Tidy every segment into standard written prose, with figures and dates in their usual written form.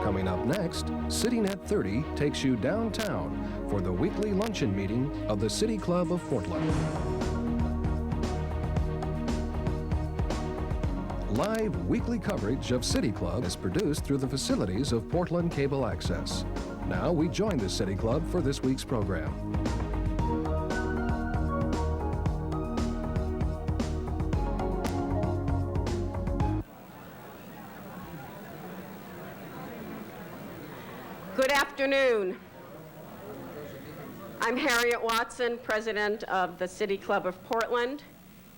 Coming up next, CityNet 30 takes you downtown for the weekly luncheon meeting of the City Club of Portland. Live weekly coverage of City Club is produced through the facilities of Portland Cable Access. Now we join the City Club for this week's program. Good afternoon. I'm Harriet Watson, president of the City Club of Portland,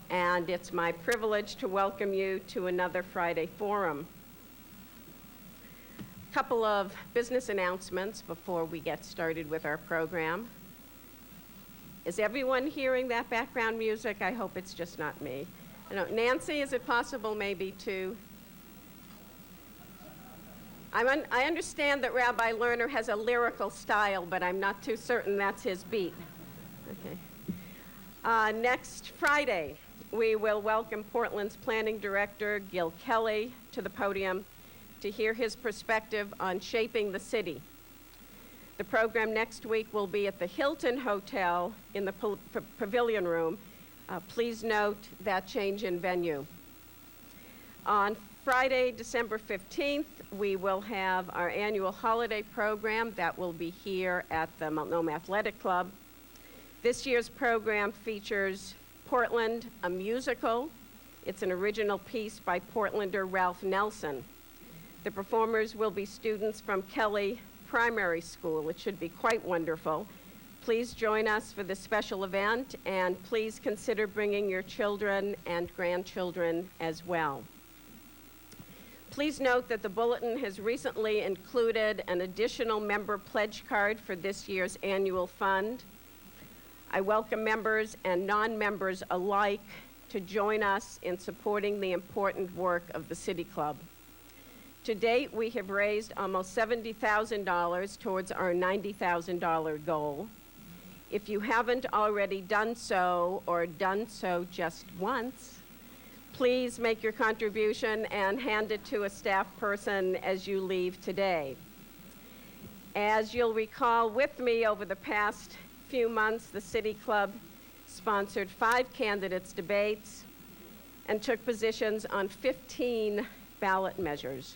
and it's my privilege to welcome you to another Friday Forum. A couple of business announcements before we get started with our program. Is everyone hearing that background music? I hope it's just not me. I don't, Nancy, is it possible maybe to? I understand that Rabbi Lerner has a lyrical style, but I'm not too certain that's his beat. Okay. Next Friday, we will welcome Portland's Planning Director, Gil Kelly, to the podium to hear his perspective on shaping the city. The program next week will be at the Hilton Hotel in the Pavilion Room. Please note that change in venue. On Friday, December 15th, we will have our annual holiday program that will be here at the Multnomah Athletic Club. This year's program features Portland, a musical. It's an original piece by Portlander Ralph Nelson. The performers will be students from Kelly Primary School. It should be quite wonderful. Please join us for this special event, and please consider bringing your children and grandchildren as well. Please note that the bulletin has recently included an additional member pledge card for this year's annual fund. I welcome members and non-members alike to join us in supporting the important work of the City Club. To date, we have raised almost $70,000 towards our $90,000 goal. If you haven't already done so, or done so just once, please make your contribution and hand it to a staff person as you leave today. As you'll recall, with me over the past few months, the City Club sponsored 5 candidates' debates and took positions on 15 ballot measures.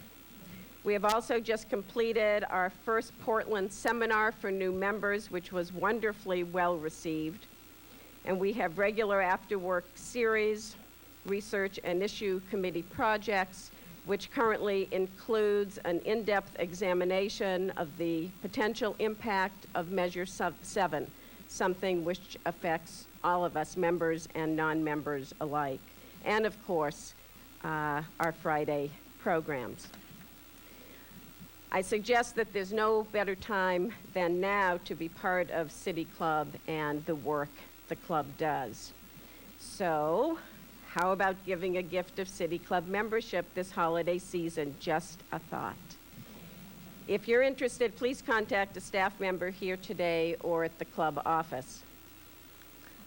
We have also just completed our first Portland seminar for new members, which was wonderfully well received. And we have regular after-work series, research and issue committee projects, which currently includes an in-depth examination of the potential impact of Measure 7, something which affects all of us, members and non-members alike, and of course, our Friday programs. I suggest that there's no better time than now to be part of City Club and the work the club does. So, how about giving a gift of City Club membership this holiday season? Just a thought. If you're interested, please contact a staff member here today or at the club office.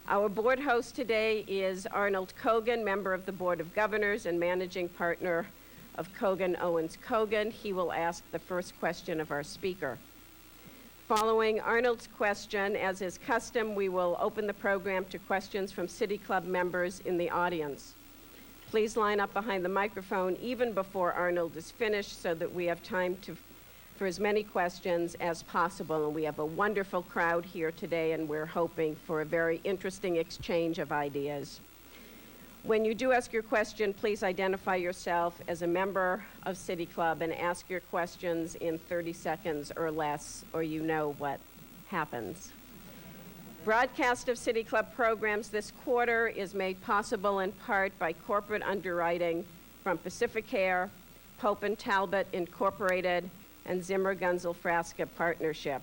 Our board host today is Arnold Kogan, member of the Board of Governors and managing partner of Kogan Owens Kogan. He will ask the first question of our speaker. Following Arnold's question, as is custom, we will open the program to questions from City Club members in the audience. Please line up behind the microphone even before Arnold is finished so that we have time for as many questions as possible. And we have a wonderful crowd here today, and we're hoping for a very interesting exchange of ideas. When you do ask your question, please identify yourself as a member of City Club and ask your questions in 30 seconds or less, or you know what happens. Broadcast of City Club programs this quarter is made possible in part by corporate underwriting from Pacificare, Pope & Talbot Incorporated, and Zimmer Gunzel Frasca Partnership.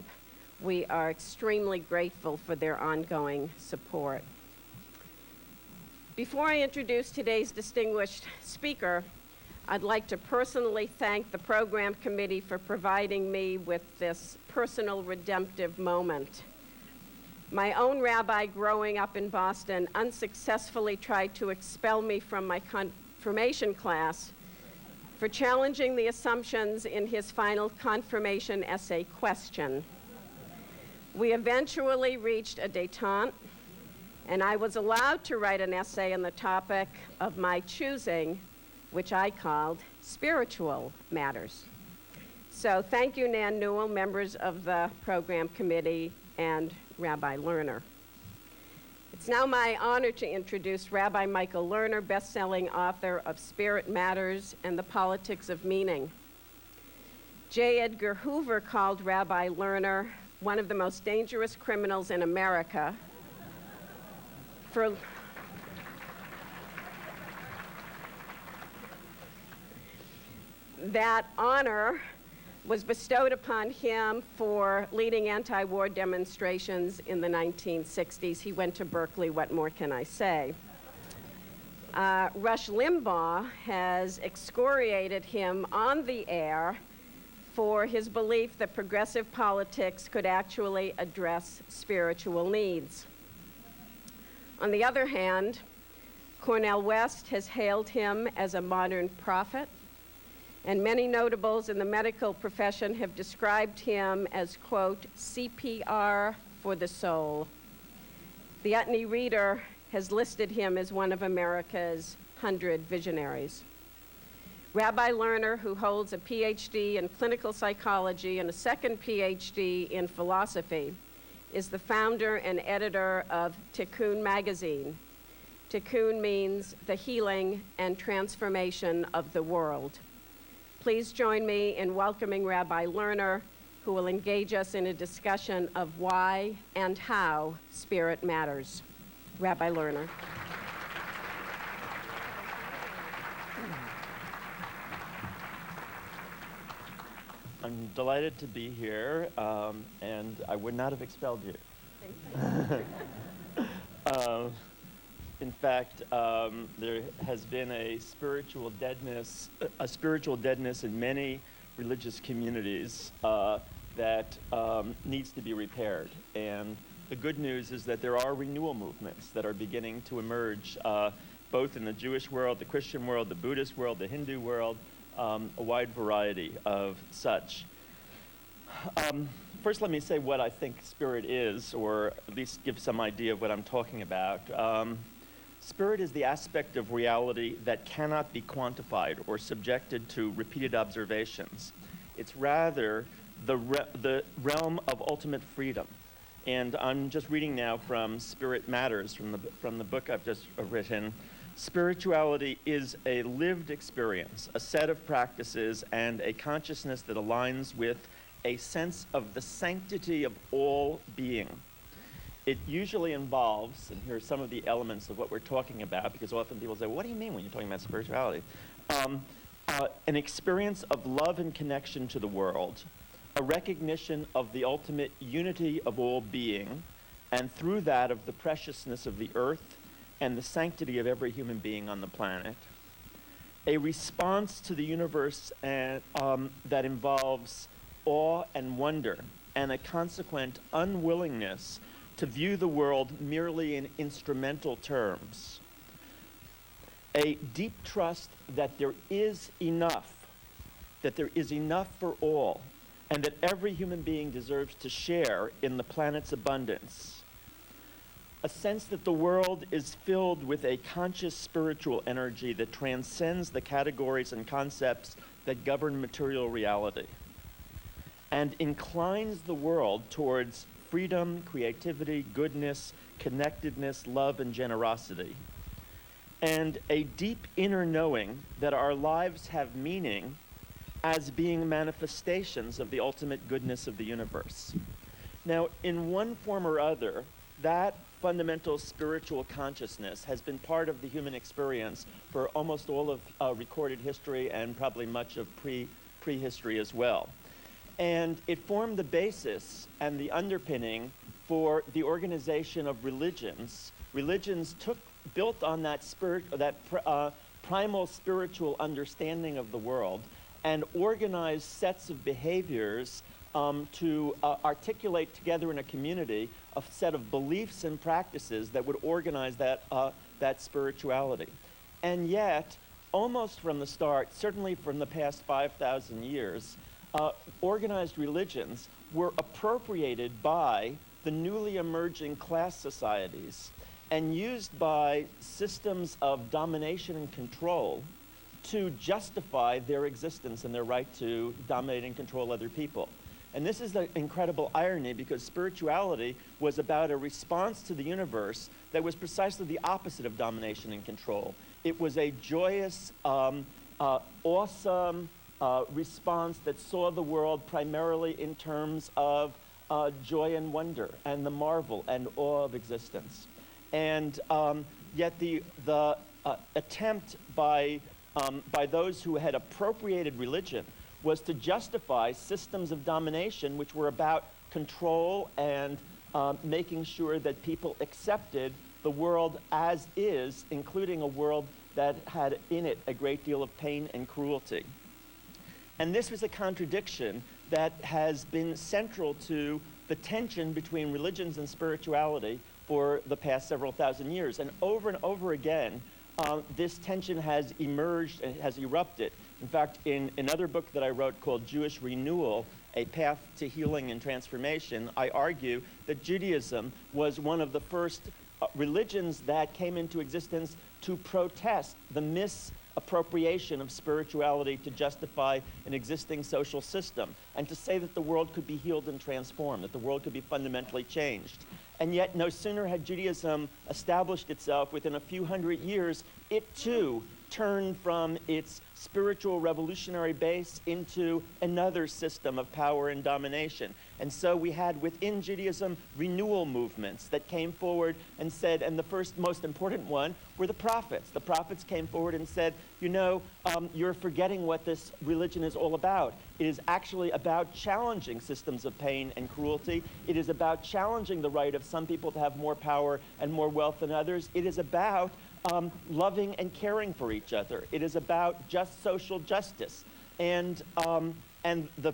We are extremely grateful for their ongoing support. Before I introduce today's distinguished speaker, I'd like to personally thank the program committee for providing me with this personal redemptive moment. My own rabbi growing up in Boston unsuccessfully tried to expel me from my confirmation class for for challenging the assumptions in his final confirmation essay question. We eventually reached a détente, and I was allowed to write an essay on the topic of my choosing, which I called Spiritual Matters. So thank you, Nan Newell, members of the program committee, and Rabbi Lerner. It's now my honor to introduce Rabbi Michael Lerner, best-selling author of Spirit Matters and the Politics of Meaning. J. Edgar Hoover called Rabbi Lerner one of the most dangerous criminals in America for that honor was bestowed upon him for leading anti-war demonstrations in the 1960s. He went to Berkeley, what more can I say? Rush Limbaugh has excoriated him on the air for his belief that progressive politics could actually address spiritual needs. On the other hand, Cornel West has hailed him as a modern prophet, and many notables in the medical profession have described him as, quote, CPR for the soul. The Utne Reader has listed him as one of America's 100 visionaries. Rabbi Lerner, who holds a Ph.D. in clinical psychology and a second Ph.D. in philosophy, is the founder and editor of Tikkun magazine. Tikkun means the healing and transformation of the world. Please join me in welcoming Rabbi Lerner, who will engage us in a discussion of why and how spirit matters. Rabbi Lerner. I'm delighted to be here, and I would not have expelled you. Thank you. In fact, there has been a spiritual deadness in many religious communities that needs to be repaired. And the good news is that there are renewal movements that are beginning to emerge, both in the Jewish world, the Christian world, the Buddhist world, the Hindu world, a wide variety of such. First, let me say what I think spirit is, or at least give some idea of what I'm talking about. Spirit is the aspect of reality that cannot be quantified or subjected to repeated observations. It's rather the realm of ultimate freedom. And I'm just reading now from Spirit Matters, from the book I've just written. Spirituality is a lived experience, a set of practices, and a consciousness that aligns with a sense of the sanctity of all being. It usually involves, and here are some of the elements of what we're talking about, because often people say, what do you mean when you're talking about spirituality? An experience of love and connection to the world, a recognition of the ultimate unity of all being, and through that of the preciousness of the earth and the sanctity of every human being on the planet. A response to the universe that involves awe and wonder, and a consequent unwillingness to view the world merely in instrumental terms. A deep trust that there is enough for all, and that every human being deserves to share in the planet's abundance. A sense that the world is filled with a conscious spiritual energy that transcends the categories and concepts that govern material reality, and inclines the world towards freedom, creativity, goodness, connectedness, love, and generosity. And a deep inner knowing that our lives have meaning as being manifestations of the ultimate goodness of the universe. Now, in one form or other, that fundamental spiritual consciousness has been part of the human experience for almost all of recorded history and probably much of prehistory as well. And it formed the basis and the underpinning for the organization of religions. Religions built on that primal spiritual understanding of the world, and organized sets of behaviors to articulate together in a community a set of beliefs and practices that would organize that spirituality. And yet, almost from the start, certainly from the past 5,000 years, organized religions were appropriated by the newly emerging class societies and used by systems of domination and control to justify their existence and their right to dominate and control other people. And this is the incredible irony, because spirituality was about a response to the universe that was precisely the opposite of domination and control. It was a joyous, awesome response that saw the world primarily in terms of joy and wonder and the marvel and awe of existence. And yet the attempt by those who had appropriated religion was to justify systems of domination which were about control and making sure that people accepted the world as is, including a world that had in it a great deal of pain and cruelty. And this was a contradiction that has been central to the tension between religions and spirituality for the past several thousand years. And over again, this tension has emerged and has erupted. In fact, in another book that I wrote called Jewish Renewal, A Path to Healing and Transformation, I argue that Judaism was one of the first religions that came into existence to protest the misappropriation of spirituality to justify an existing social system, and to say that the world could be healed and transformed, that the world could be fundamentally changed. And yet, no sooner had Judaism established itself, within a few hundred years, it too turned from its spiritual revolutionary base into another system of power and domination. And so we had within Judaism renewal movements that came forward and said, and the first most important one were the prophets. The prophets came forward and said, you know, you're forgetting what this religion is all about. It is actually about challenging systems of pain and cruelty. It is about challenging the right of some people to have more power and more wealth than others. It is about loving and caring for each other. It is about just social justice. And the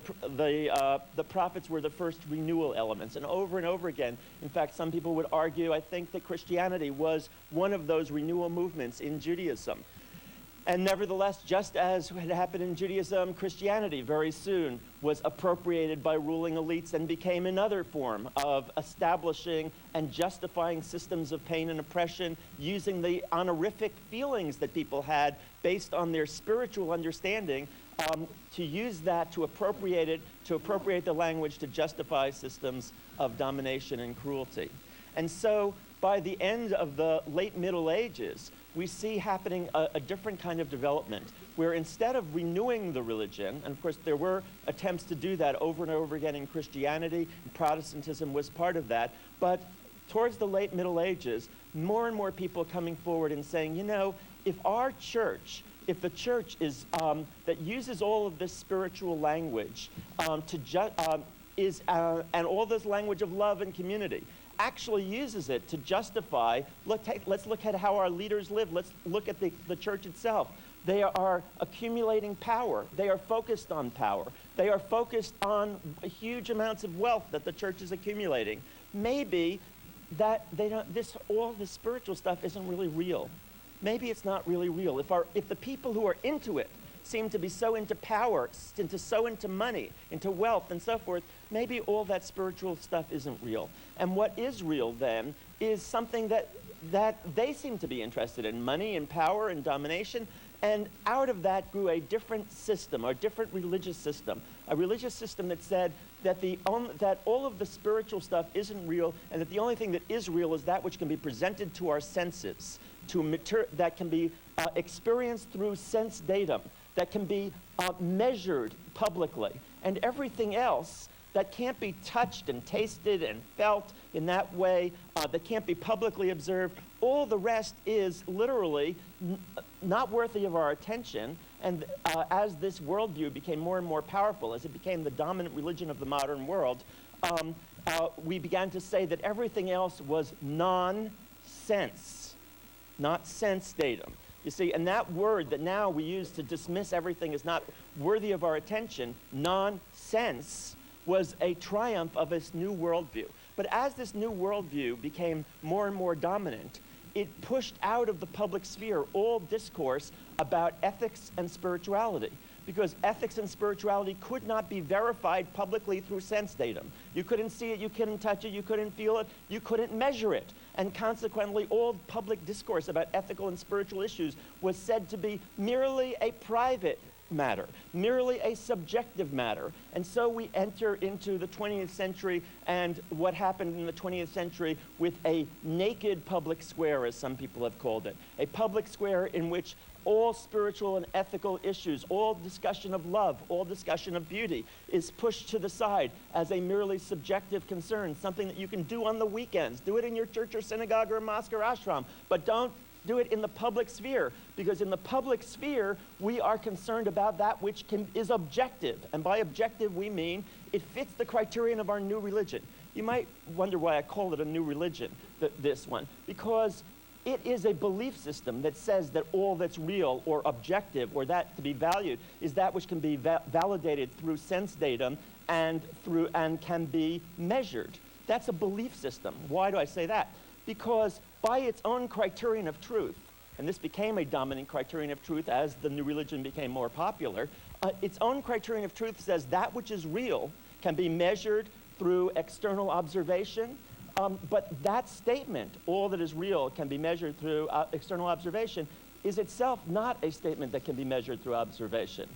prophets were the first renewal elements. And over again, in fact, some people would argue, I think, that Christianity was one of those renewal movements in Judaism. And nevertheless, just as had happened in Judaism, Christianity very soon was appropriated by ruling elites and became another form of establishing and justifying systems of pain and oppression, using the honorific feelings that people had based on their spiritual understanding, to use that to appropriate the language to justify systems of domination and cruelty. And so by the end of the late Middle Ages, we see happening a different kind of development, where instead of renewing the religion, and of course there were attempts to do that over and over again in Christianity, and Protestantism was part of that, but towards the late Middle Ages, more and more people coming forward and saying, you know, if the church is that uses all of this spiritual language and all this language of love and community, actually uses it to justify, let's look at how our leaders live. Let's look at the church itself. They are accumulating power. They are focused on power. They are focused on huge amounts of wealth that the church is accumulating. Maybe that all this spiritual stuff isn't really real. Maybe it's not really real. If the people who are into it seem to be so into power, so into money, into wealth, and so forth, maybe all that spiritual stuff isn't real. And what is real then is something that they seem to be interested in, money and power and domination. And out of that grew a different system, or a different religious system, a religious system that said that that all of the spiritual stuff isn't real, and that the only thing that is real is that which can be presented to our senses, that can be experienced through sense datum, that can be measured publicly, and everything else that can't be touched and tasted and felt in that way, that can't be publicly observed, all the rest is literally not worthy of our attention. And as this worldview became more and more powerful, as it became the dominant religion of the modern world, we began to say that everything else was non-sense, not sense datum. You see, and that word that now we use to dismiss everything as not worthy of our attention, nonsense, was a triumph of this new worldview. But as this new worldview became more and more dominant, it pushed out of the public sphere all discourse about ethics and spirituality, because ethics and spirituality could not be verified publicly through sense datum. You couldn't see it, you couldn't touch it, you couldn't feel it, you couldn't measure it. And consequently, all public discourse about ethical and spiritual issues was said to be merely a private matter, merely a subjective matter. And so we enter into the 20th century and what happened in the 20th century with a naked public square, as some people have called it. A public square in which all spiritual and ethical issues, all discussion of love, all discussion of beauty is pushed to the side as a merely subjective concern, something that you can do on the weekends. Do it in your church or synagogue or mosque or ashram, but don't do it in the public sphere, because in the public sphere, we are concerned about that which is objective. And by objective, we mean it fits the criterion of our new religion. You might wonder why I call it a new religion, this one, because it is a belief system that says that all that's real or objective or that to be valued is that which can be validated through sense datum and can be measured. That's a belief system. Why do I say that? Because by its own criterion of truth, and this became a dominant criterion of truth as the new religion became more popular, its own criterion of truth says that which is real can be measured through external observation, but that statement, all that is real can be measured through external observation, is itself not a statement that can be measured through observation.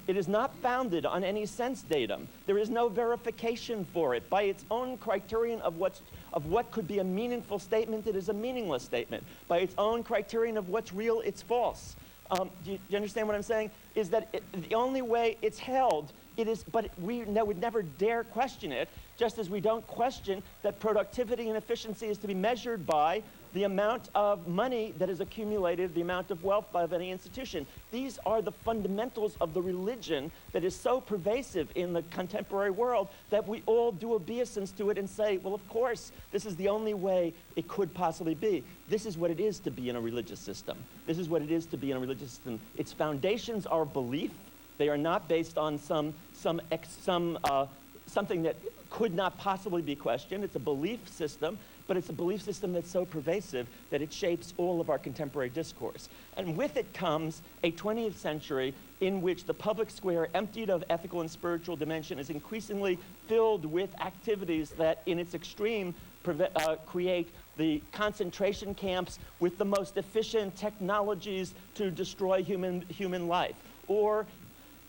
It is not founded on any sense datum. There is no verification for it. By its own criterion of what could be a meaningful statement, it is a meaningless statement. By its own criterion of what's real, it's false. Do you understand what I'm saying? Is that the only way it's held, but we would never dare question it, just as we don't question that productivity and efficiency is to be measured by the amount of money that is accumulated, the amount of wealth of any institution. These are the fundamentals of the religion that is so pervasive in the contemporary world that we all do obeisance to it and say, well, of course, this is the only way it could possibly be. This is what it is to be in a religious system. This is what it is to be in a religious system. Its foundations are belief. They are not based on something that could not possibly be questioned. It's a belief system, but it's a belief system that's so pervasive that it shapes all of our contemporary discourse. And with it comes a 20th century in which the public square, emptied of ethical and spiritual dimension, is increasingly filled with activities that, in its extreme, create the concentration camps with the most efficient technologies to destroy human life, or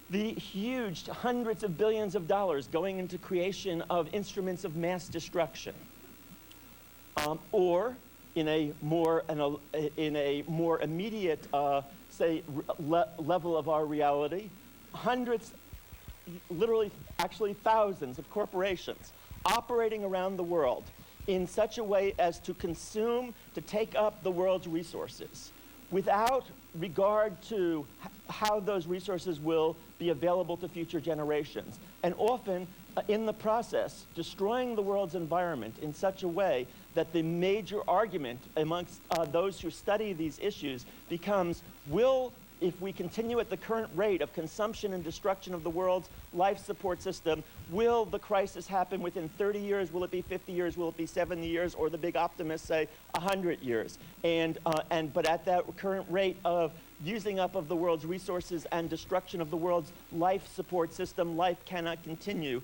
the huge hundreds of billions of dollars going into creation of instruments of mass destruction. Or in a more immediate, level of our reality, hundreds, literally, actually thousands of corporations operating around the world in such a way as to consume, to take up the world's resources without regard to how those resources will be available to future generations. And often, in the process, destroying the world's environment in such a way that the major argument amongst those who study these issues becomes, if we continue at the current rate of consumption and destruction of the world's life support system, will the crisis happen within 30 years? Will it be 50 years? Will it be 70 years? Or the big optimists say 100 years. But at that current rate of using up of the world's resources and destruction of the world's life support system, life cannot continue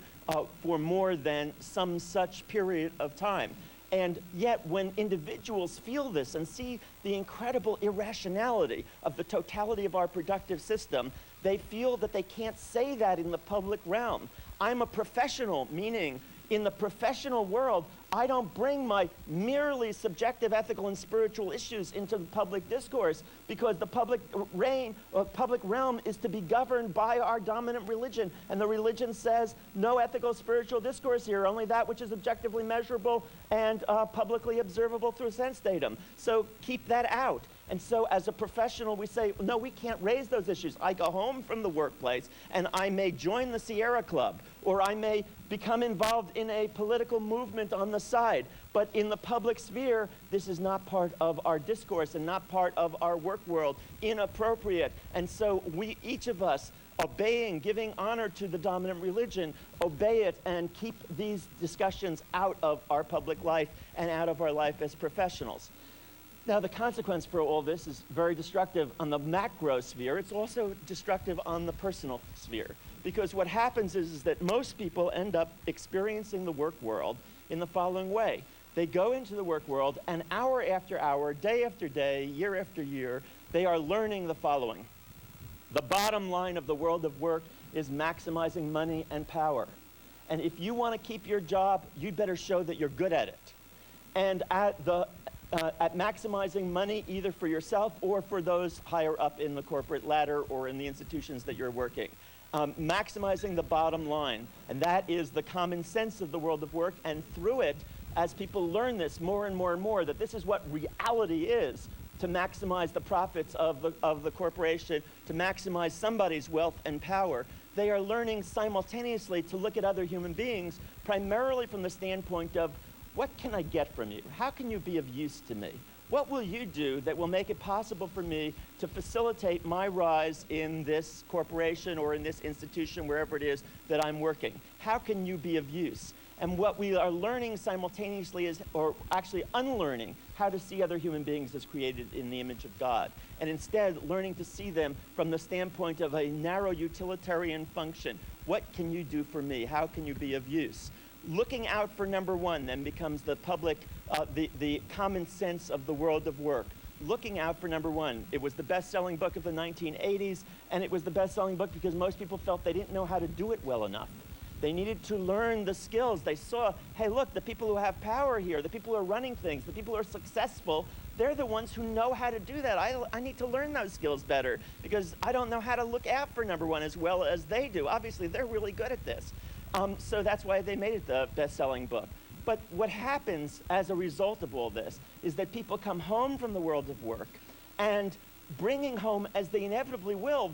for more than some such period of time. And yet, when individuals feel this and see the incredible irrationality of the totality of our productive system, they feel that they can't say that in the public realm. I'm a professional, meaning in the professional world, I don't bring my merely subjective ethical and spiritual issues into the public discourse, because the public realm is to be governed by our dominant religion. And the religion says no ethical spiritual discourse here, only that which is objectively measurable and publicly observable through sense datum. So keep that out. And so as a professional, we say, no, we can't raise those issues. I go home from the workplace and I may join the Sierra Club, or I may become involved in a political movement on the side. But in the public sphere, this is not part of our discourse and not part of our work world, inappropriate. And so we, each of us, obeying, giving honor to the dominant religion, obey it and keep these discussions out of our public life and out of our life as professionals. Now, the consequence for all this is very destructive on the macro sphere. It's also destructive on the personal sphere. Because what happens is that most people end up experiencing the work world in the following way. They go into the work world, and hour after hour, day after day, year after year, they are learning the following. The bottom line of the world of work is maximizing money and power. And if you want to keep your job, you'd better show that you're good at it. And at maximizing money either for yourself or for those higher up in the corporate ladder or in the institutions that you're working. Maximizing the bottom line. And that is the common sense of the world of work. And through it, as people learn this more and more and more, that this is what reality is, to maximize the profits of the corporation, to maximize somebody's wealth and power, they are learning simultaneously to look at other human beings primarily from the standpoint of, what can I get from you? How can you be of use to me? What will you do that will make it possible for me to facilitate my rise in this corporation or in this institution, wherever it is that I'm working? How can you be of use? And what we are learning simultaneously is, or actually unlearning, how to see other human beings as created in the image of God. And instead, learning to see them from the standpoint of a narrow utilitarian function. What can you do for me? How can you be of use? Looking out for number one then becomes the public, the common sense of the world of work. Looking out for number one. It was the best-selling book of the 1980s, and it was the best-selling book because most people felt they didn't know how to do it well enough. They needed to learn the skills. They saw, hey, look, the people who have power here, the people who are running things, the people who are successful, they're the ones who know how to do that. I need to learn those skills better because I don't know how to look out for number one as well as they do. Obviously, they're really good at this. So that's why they made it the best-selling book. But what happens as a result of all this is that people come home from the world of work and bringing home, as they inevitably will,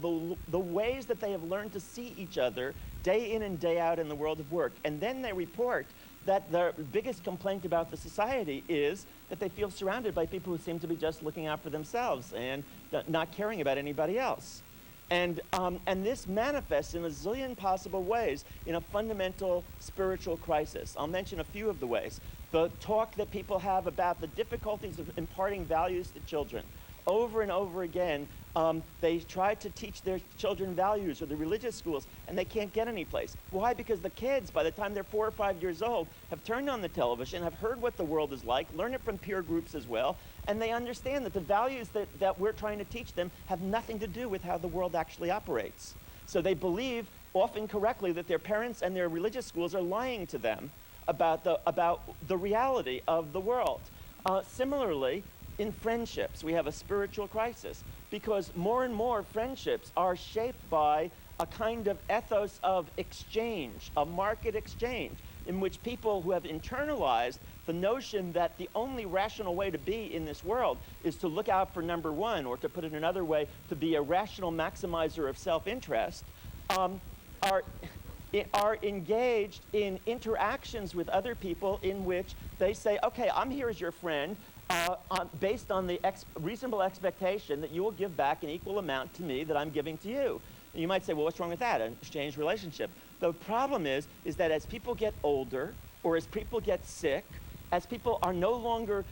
the ways that they have learned to see each other day in and day out in the world of work. And then they report that their biggest complaint about the society is that they feel surrounded by people who seem to be just looking out for themselves and not caring about anybody else. And this manifests in a zillion possible ways in a fundamental spiritual crisis. I'll mention a few of the ways. The talk that people have about the difficulties of imparting values to children. Over and over again, they try to teach their children values, or the religious schools, and they can't get any place. Why? Because the kids, by the time they're 4 or 5 years old, have turned on the television, have heard what the world is like, learn it from peer groups as well, and they understand that the values that we're trying to teach them have nothing to do with how the world actually operates. So they believe, often correctly, that their parents and their religious schools are lying to them about the reality of the world. Similarly, in friendships, we have a spiritual crisis because more and more friendships are shaped by a kind of ethos of exchange, a market exchange, in which people who have internalized the notion that the only rational way to be in this world is to look out for number one, or to put it another way, to be a rational maximizer of self-interest, are engaged in interactions with other people in which they say, okay, I'm here as your friend, based on the reasonable expectation that you will give back an equal amount to me that I'm giving to you. And you might say, well, what's wrong with that? An exchange relationship. The problem is that as people get older, or as people get sick, as people are no longer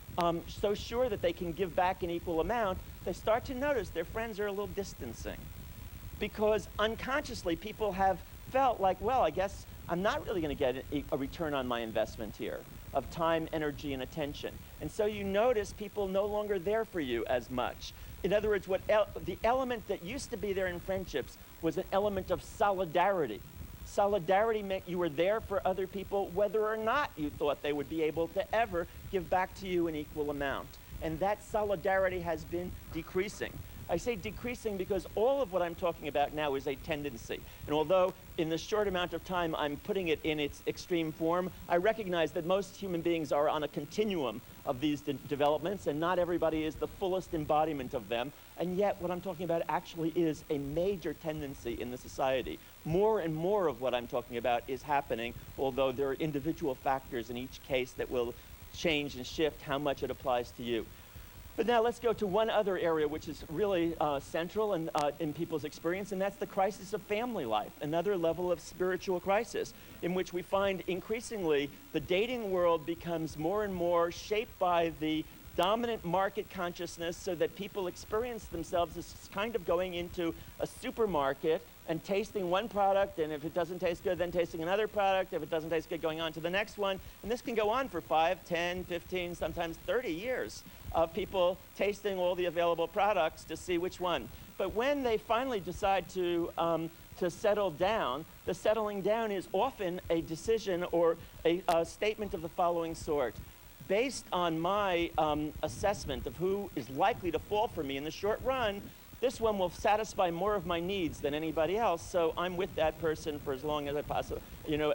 so sure that they can give back an equal amount, they start to notice their friends are a little distancing. Because unconsciously, people have felt like, well, I guess I'm not really going to get a return on my investment here of time, energy, and attention. And so you notice people no longer there for you as much. In other words, the element that used to be there in friendships was an element of solidarity. Solidarity meant you were there for other people whether or not you thought they would be able to ever give back to you an equal amount. And that solidarity has been decreasing. I say decreasing because all of what I'm talking about now is a tendency. And although in the short amount of time I'm putting it in its extreme form, I recognize that most human beings are on a continuum of these developments, and not everybody is the fullest embodiment of them. And yet what I'm talking about actually is a major tendency in the society. More and more of what I'm talking about is happening, although there are individual factors in each case that will change and shift how much it applies to you. But now let's go to one other area which is really central in people's experience, and that's the crisis of family life, another level of spiritual crisis, in which we find increasingly the dating world becomes more and more shaped by the dominant market consciousness so that people experience themselves as kind of going into a supermarket and tasting one product, and if it doesn't taste good, then tasting another product. If it doesn't taste good, going on to the next one. And this can go on for 5, 10, 15, sometimes 30 years of people tasting all the available products to see which one. But when they finally decide to settle down, the settling down is often a decision or a statement of the following sort. Based on my assessment of who is likely to fall for me in the short run, this one will satisfy more of my needs than anybody else, so I'm with that person for as long as I possibly,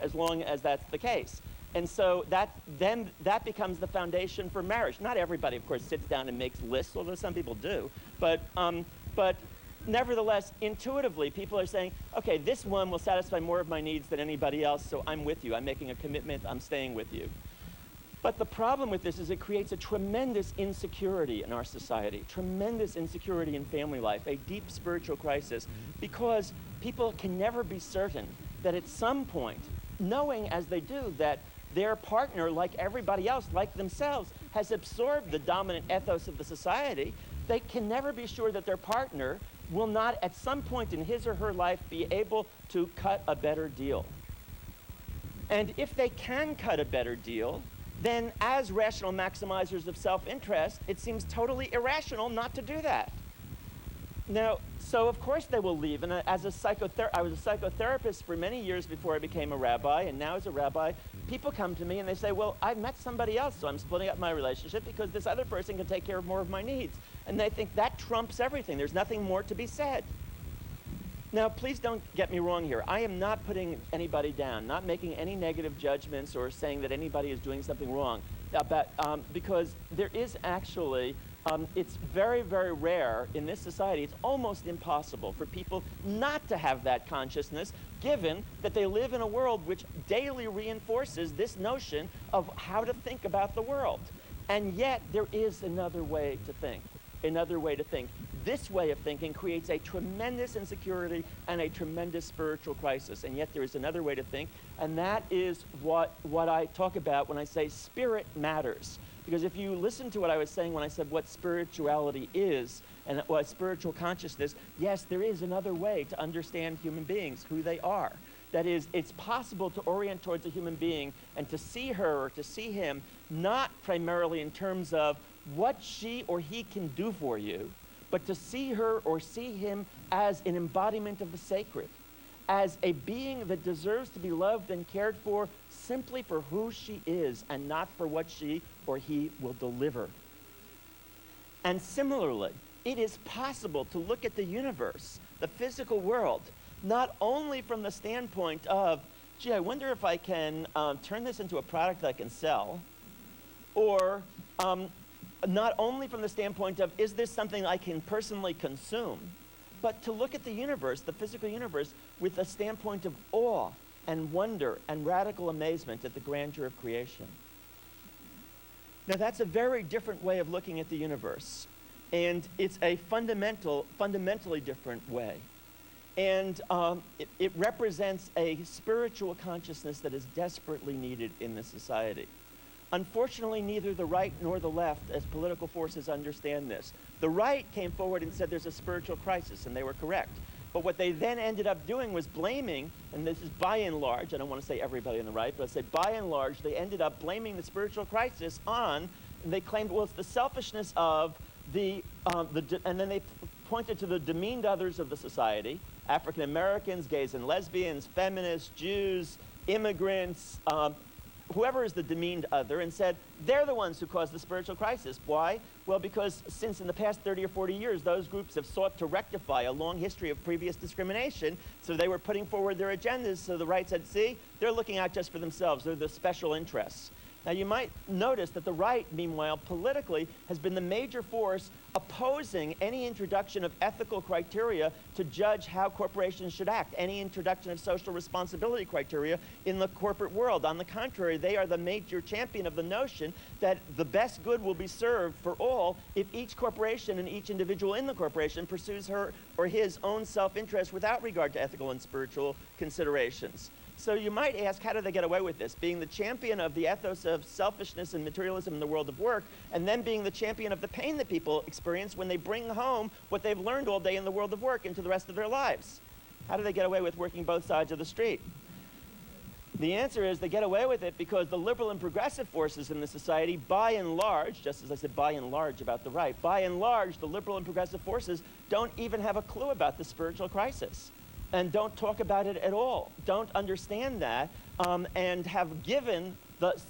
as long as that's the case. And so that becomes the foundation for marriage. Not everybody, of course, sits down and makes lists, although some people do. But nevertheless, intuitively, people are saying, okay, this one will satisfy more of my needs than anybody else, so I'm with you. I'm making a commitment. I'm staying with you. But the problem with this is it creates a tremendous insecurity in our society, tremendous insecurity in family life, a deep spiritual crisis, because people can never be certain that at some point, knowing as they do that their partner, like everybody else, like themselves, has absorbed the dominant ethos of the society, they can never be sure that their partner will not at some point in his or her life be able to cut a better deal. And if they can cut a better deal, then as rational maximizers of self-interest, it seems totally irrational not to do that. Now, so of course they will leave. And as I was a psychotherapist for many years before I became a rabbi, and now as a rabbi, people come to me and they say, well, I've met somebody else, so I'm splitting up my relationship because this other person can take care of more of my needs. And they think that trumps everything. There's nothing more to be said. Now, please don't get me wrong here. I am not putting anybody down, not making any negative judgments or saying that anybody is doing something wrong, because there is actually, it's very, very rare in this society, it's almost impossible for people not to have that consciousness, given that they live in a world which daily reinforces this notion of how to think about the world. And yet, there is another way to think, another way to think. This way of thinking creates a tremendous insecurity and a tremendous spiritual crisis. And yet there is another way to think, and that is what I talk about when I say spirit matters. Because if you listen to what I was saying when I said what spirituality is and what spiritual consciousness, yes, there is another way to understand human beings, who they are. That is, it's possible to orient towards a human being and to see her or to see him not primarily in terms of what she or he can do for you, but to see her or see him as an embodiment of the sacred, as a being that deserves to be loved and cared for simply for who she is and not for what she or he will deliver. And similarly, it is possible to look at the universe, the physical world, not only from the standpoint of, gee, I wonder if I can turn this into a product that I can sell, or not only from the standpoint of, is this something I can personally consume, but to look at the universe, the physical universe, with a standpoint of awe and wonder and radical amazement at the grandeur of creation. Now that's a very different way of looking at the universe, and it's a fundamentally different way. And it represents a spiritual consciousness that is desperately needed in this society. Unfortunately, neither the right nor the left, as political forces, understand this. The right came forward and said there's a spiritual crisis, and they were correct. But what they then ended up doing was blaming, and this is by and large, I don't want to say everybody on the right, but I say by and large, they ended up blaming the spiritual crisis on, and they claimed, well, it's the selfishness of and then they pointed to the demeaned others of the society, African Americans, gays and lesbians, feminists, Jews, immigrants, whoever is the demeaned other, and said they're the ones who caused the spiritual crisis. Why? Well, because since in the past 30 or 40 years, those groups have sought to rectify a long history of previous discrimination, so they were putting forward their agendas, so the right said, see, they're looking out just for themselves, they're the special interests. Now, you might notice that the right, meanwhile, politically, has been the major force opposing any introduction of ethical criteria to judge how corporations should act, any introduction of social responsibility criteria in the corporate world. On the contrary, they are the major champion of the notion that the best good will be served for all if each corporation and each individual in the corporation pursues her or his own self-interest without regard to ethical and spiritual considerations. So you might ask, how do they get away with this? Being the champion of the ethos of selfishness and materialism in the world of work, and then being the champion of the pain that people experience when they bring home what they've learned all day in the world of work into the rest of their lives. How do they get away with working both sides of the street? The answer is they get away with it because the liberal and progressive forces in the society, by and large, just as I said by and large about the right, by and large, the liberal and progressive forces don't even have a clue about the spiritual crisis and don't talk about it at all, don't understand that, and have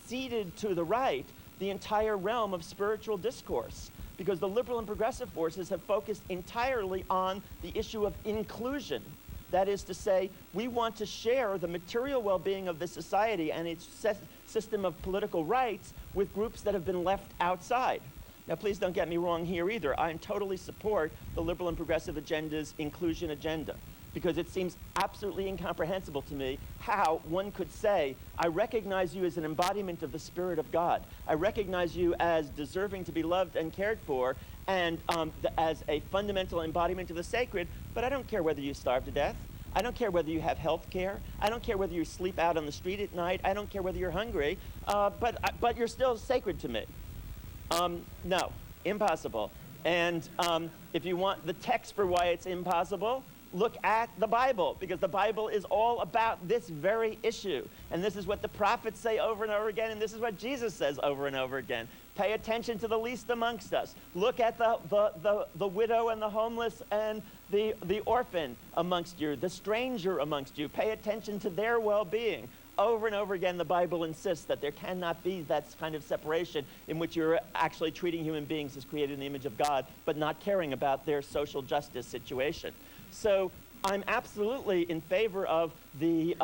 ceded to the right the entire realm of spiritual discourse. Because the liberal and progressive forces have focused entirely on the issue of inclusion. That is to say, we want to share the material well-being of the society and its system of political rights with groups that have been left outside. Now, please don't get me wrong here either. I totally support the liberal and progressive agenda's inclusion agenda, because it seems absolutely incomprehensible to me how one could say, I recognize you as an embodiment of the Spirit of God. I recognize you as deserving to be loved and cared for, and as a fundamental embodiment of the sacred, but I don't care whether you starve to death. I don't care whether you have health care. I don't care whether you sleep out on the street at night. I don't care whether you're hungry, but you're still sacred to me. No, impossible. And if you want the text for why it's impossible, look at the Bible, because the Bible is all about this very issue. And this is what the prophets say over and over again, and this is what Jesus says over and over again. Pay attention to the least amongst us. Look at the widow and the homeless and the orphan amongst you, the stranger amongst you. Pay attention to their well-being. Over and over again, the Bible insists that there cannot be that kind of separation in which you're actually treating human beings as created in the image of God, but not caring about their social justice situation. So I'm absolutely in favor of the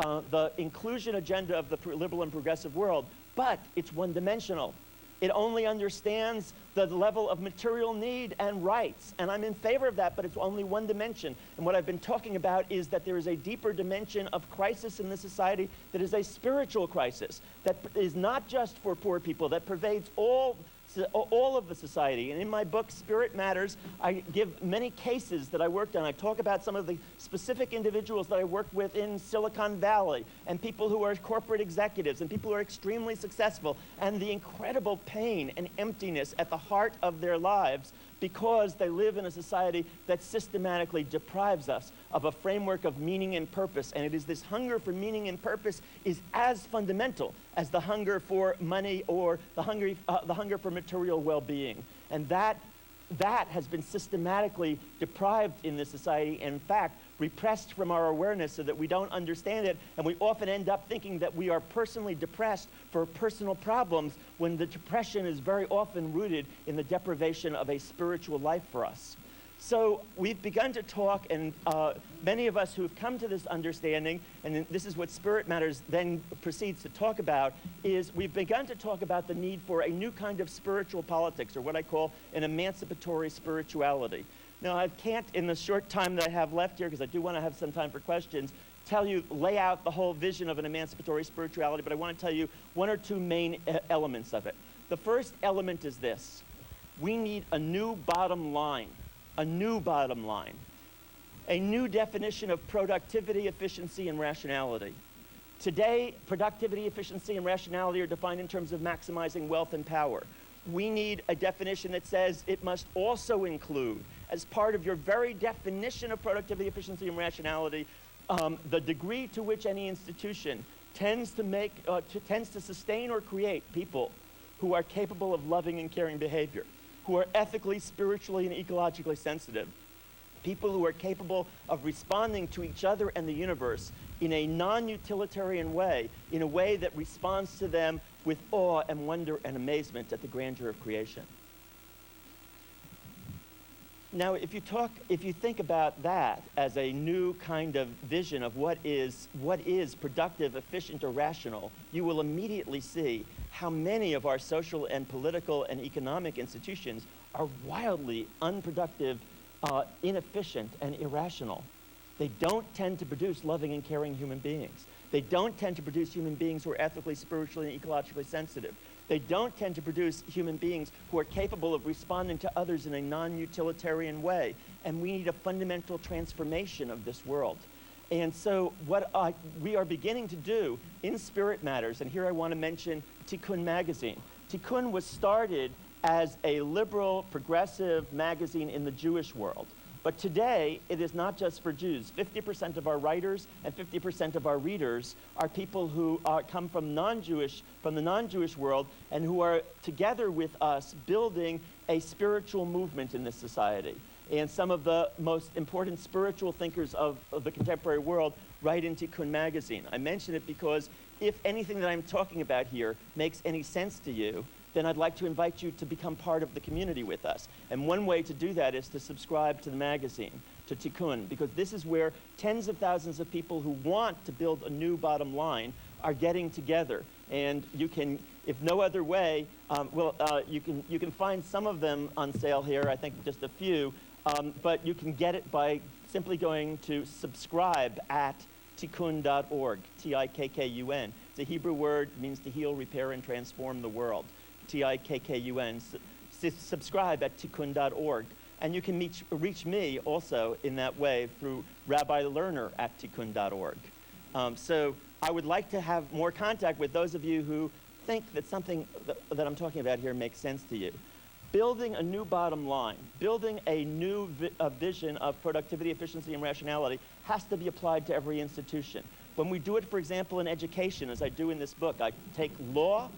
inclusion agenda of the liberal and progressive world, but it's one-dimensional. It only understands the level of material need and rights, and I'm in favor of that, but it's only one dimension. And what I've been talking about is that there is a deeper dimension of crisis in the society that is a spiritual crisis, that is not just for poor people, that pervades all of the society. And in my book, Spirit Matters, I give many cases that I worked on. I talk about some of the specific individuals that I worked with in Silicon Valley, and people who are corporate executives, and people who are extremely successful, and the incredible pain and emptiness at the heart of their lives because they live in a society that systematically deprives us of a framework of meaning and purpose. And it is this hunger for meaning and purpose is as fundamental as the hunger for money or the hunger for material well-being. And that has been systematically deprived in this society, and in fact, repressed from our awareness so that we don't understand it, and we often end up thinking that we are personally depressed for personal problems when the depression is very often rooted in the deprivation of a spiritual life for us. So we've begun to talk, and many of us who have come to this understanding, and this is what Spirit Matters then proceeds to talk about, is we've begun to talk about the need for a new kind of spiritual politics, or what I call an emancipatory spirituality. Now, I can't, in the short time that I have left here, because I do want to have some time for questions, lay out the whole vision of an emancipatory spirituality, but I want to tell you one or two main elements of it. The first element is this: we need a new bottom line. A new bottom line, a new definition of productivity, efficiency, and rationality. Today, productivity, efficiency, and rationality are defined in terms of maximizing wealth and power. We need a definition that says it must also include, as part of your very definition of productivity, efficiency, and rationality, the degree to which any institution tends to sustain or create people who are capable of loving and caring behavior, who are ethically, spiritually, and ecologically sensitive, people who are capable of responding to each other and the universe in a non-utilitarian way, in a way that responds to them with awe and wonder and amazement at the grandeur of creation. Now, if you think about that as a new kind of vision of what is productive, efficient, or rational, you will immediately see how many of our social and political and economic institutions are wildly unproductive, inefficient, and irrational. They don't tend to produce loving and caring human beings. They don't tend to produce human beings who are ethically, spiritually, and ecologically sensitive. They don't tend to produce human beings who are capable of responding to others in a non-utilitarian way. And we need a fundamental transformation of this world. And so what we are beginning to do in Spirit Matters, and here I want to mention Tikkun magazine. Tikkun was started as a liberal, progressive magazine in the Jewish world. But today, it is not just for Jews. 50% of our writers and 50% of our readers are people who come from the non-Jewish world, and who are together with us building a spiritual movement in this society. And some of the most important spiritual thinkers of the contemporary world write in Tikkun magazine. I mention it because if anything that I'm talking about here makes any sense to you, then I'd like to invite you to become part of the community with us. And one way to do that is to subscribe to the magazine, to Tikkun, because this is where tens of thousands of people who want to build a new bottom line are getting together. And you can, if no other way, you can find some of them on sale here, I think just a few, but you can get it by simply going to subscribe at tikkun.org, T-I-K-K-U-N. It's a Hebrew word, means to heal, repair, and transform the world. T-I-K-K-U-N. Subscribe at tikkun.org. And you can reach me also in that way through Rabbi Lerner at tikkun.org. So I would like to have more contact with those of you who think that something that I'm talking about here makes sense to you. Building a new bottom line, building a new vision of productivity, efficiency, and rationality has to be applied to every institution. When we do it, for example, in education, as I do in this book, I take law,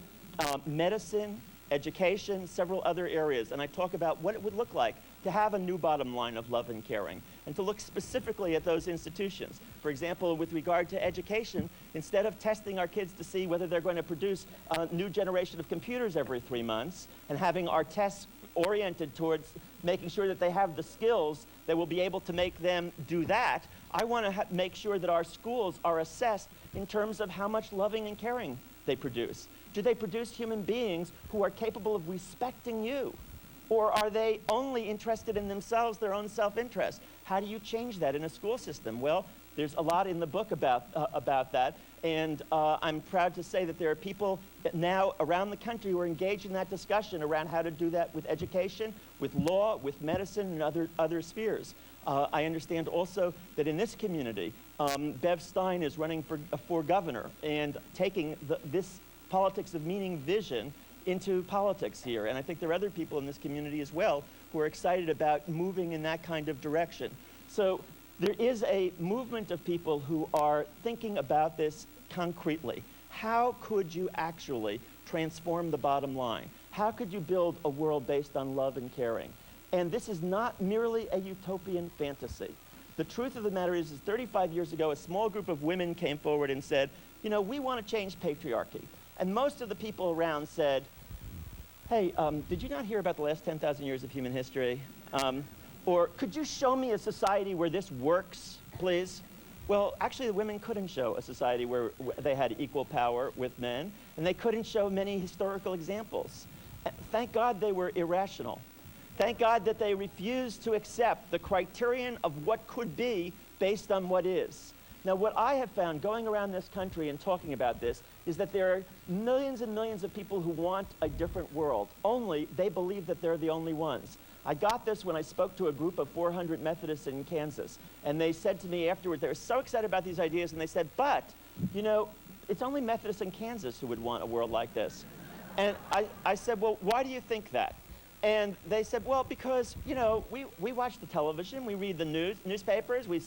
medicine, education, several other areas, and I talk about what it would look like to have a new bottom line of love and caring, and to look specifically at those institutions. For example, with regard to education, instead of testing our kids to see whether they're going to produce a new generation of computers every 3 months, and having our tests oriented towards making sure that they have the skills that will be able to make them do that, I want to make sure that our schools are assessed in terms of how much loving and caring they produce. Do they produce human beings who are capable of respecting you? Or are they only interested in themselves, their own self-interest? How do you change that in a school system? Well, there's a lot in the book about that, and I'm proud to say that there are people now around the country who are engaged in that discussion around how to do that with education, with law, with medicine, and other spheres. I understand also that in this community, Bev Stein is running for governor and taking this politics of meaning vision into politics here. And I think there are other people in this community as well who are excited about moving in that kind of direction. So there is a movement of people who are thinking about this concretely. How could you actually transform the bottom line? How could you build a world based on love and caring? And this is not merely a utopian fantasy. The truth of the matter is 35 years ago, a small group of women came forward and said, you know, we want to change patriarchy. And most of the people around said, hey, did you not hear about the last 10,000 years of human history? Or could you show me a society where this works, please? Well, actually, the women couldn't show a society where they had equal power with men, and they couldn't show many historical examples. Thank God they were irrational. Thank God that they refused to accept the criterion of what could be based on what is. Now, what I have found going around this country and talking about this is that there are millions and millions of people who want a different world, only they believe that they're the only ones. I got this when I spoke to a group of 400 Methodists in Kansas, and they said to me afterwards, they were so excited about these ideas, and they said, but, you know, it's only Methodists in Kansas who would want a world like this. And I said, well, why do you think that? And they said, well, because, you know, we watch the television, we read the newspapers, we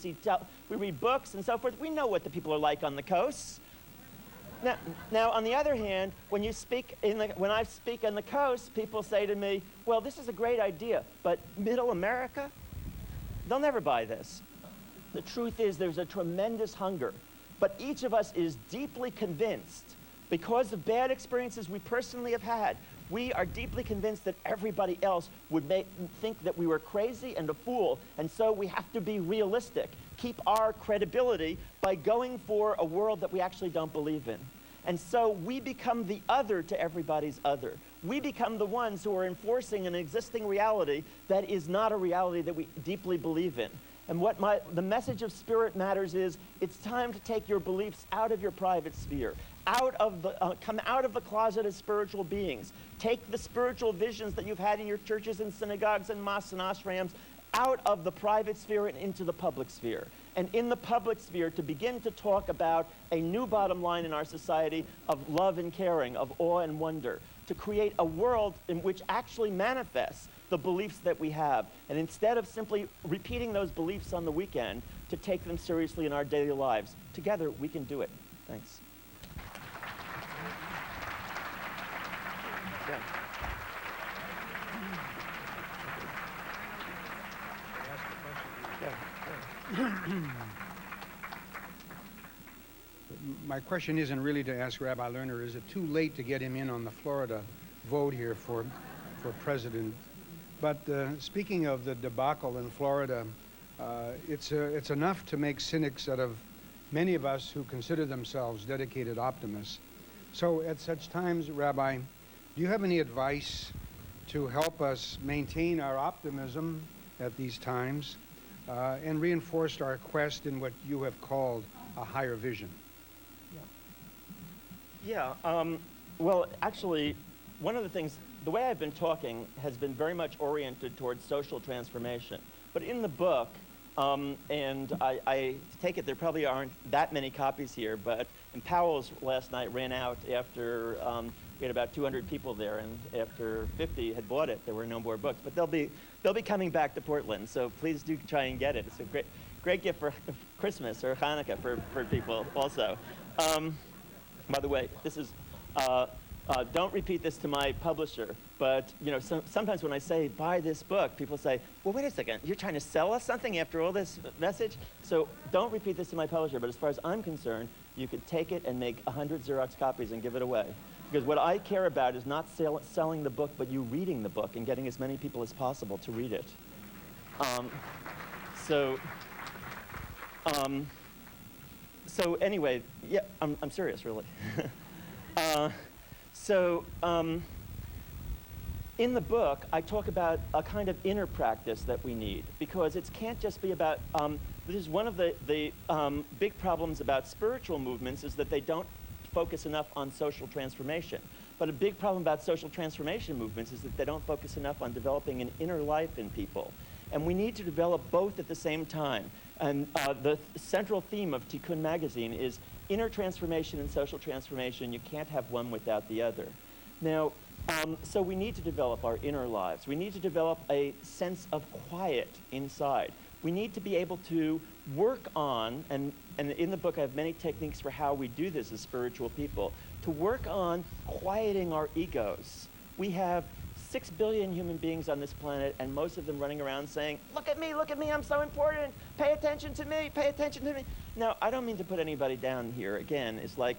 read books and so forth. We know what the people are like on the coasts. Now, on the other hand, when I speak on the coast, people say to me, well, this is a great idea, but middle America, they'll never buy this. The truth is there's a tremendous hunger, but each of us is deeply convinced, because of bad experiences we personally have had, we are deeply convinced that everybody else would think that we were crazy and a fool, and so we have to be realistic, keep our credibility by going for a world that we actually don't believe in. And so we become the other to everybody's other. we become the ones who are enforcing an existing reality that is not a reality that we deeply believe in. And what the message of Spirit Matters is, it's time to take your beliefs out of your private sphere, come out of the closet as spiritual beings. Take the spiritual visions that you've had in your churches and synagogues and mosques and ashrams out of the private sphere and into the public sphere. And in the public sphere, to begin to talk about a new bottom line in our society of love and caring, of awe and wonder, to create a world in which actually manifests the beliefs that we have. And instead of simply repeating those beliefs on the weekend, to take them seriously in our daily lives. Together, we can do it. Thanks. Yeah. My question isn't really to ask Rabbi Lerner, is it too late to get him in on the Florida vote here for president? But speaking of the debacle in Florida, it's enough to make cynics out of many of us who consider themselves dedicated optimists. So at such times, Rabbi, do you have any advice to help us maintain our optimism at these times and reinforce our quest in what you have called a higher vision? Yeah, well, actually, one of the things, the way I've been talking has been very much oriented towards social transformation. But in the book, and I take it there probably aren't that many copies here, but and Powell's last night ran out after we had about 200 people there, and after 50 had bought it, there were no more books. But they'll be coming back to Portland, so please do try and get it. It's a great gift for Christmas or Hanukkah for people also. By the way, this is, don't repeat this to my publisher, but sometimes when I say buy this book, people say, well, wait a second, you're trying to sell us something after all this message? So don't repeat this to my publisher, but as far as I'm concerned, you could take it and make 100 Xerox copies and give it away. Because what I care about is not selling the book, but you reading the book and getting as many people as possible to read it. So anyway, yeah, I'm serious, really. In the book, I talk about a kind of inner practice that we need, because it can't just be about, this is one of the big problems about spiritual movements is that they don't focus enough on social transformation. But a big problem about social transformation movements is that they don't focus enough on developing an inner life in people. And we need to develop both at the same time. And the central theme of Tikkun magazine is inner transformation and social transformation. You can't have one without the other. Now, so we need to develop our inner lives. We need to develop a sense of quiet inside. We need to be able to work on, and in the book I have many techniques for how we do this as spiritual people, to work on quieting our egos. We have 6 billion human beings on this planet, and most of them running around saying, look at me, I'm so important, pay attention to me, pay attention to me. Now, I don't mean to put anybody down here. Again, it's like,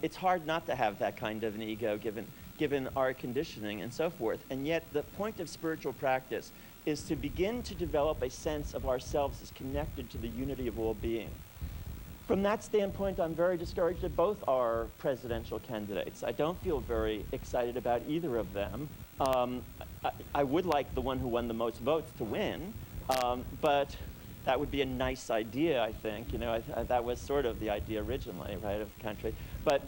it's hard not to have that kind of an ego given our conditioning and so forth. And yet, the point of spiritual practice is to begin to develop a sense of ourselves as connected to the unity of all being. From that standpoint, I'm very discouraged that both are presidential candidates. I don't feel very excited about either of them. I would like the one who won the most votes to win, but that would be a nice idea, I think. That was sort of the idea originally, right, of the country. But